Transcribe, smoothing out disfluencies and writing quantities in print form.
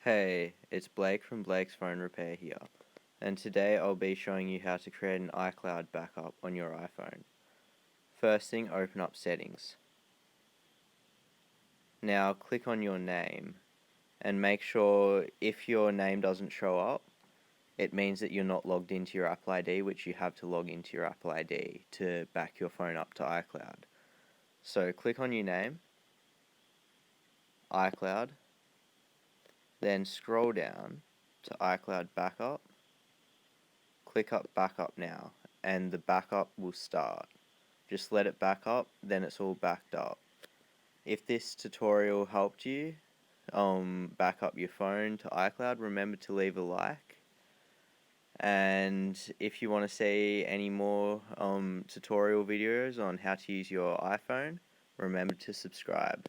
Hey, it's Blake from Blake's Phone Repair here, and today I'll be showing you how to create an iCloud backup on your iPhone. First thing, open up Settings. Now click on your name, and make sure if your name doesn't show up, it means that you're not logged into your Apple ID, which you have to log into your Apple ID to back your phone up to iCloud. So click on your name, iCloud, then scroll down to iCloud Backup. Click up Backup Now, and the backup will start. Just let it back up, then it's all backed up. If this tutorial helped you back up your phone to iCloud, remember to leave a like. And if you want to see any more tutorial videos on how to use your iPhone, remember to subscribe.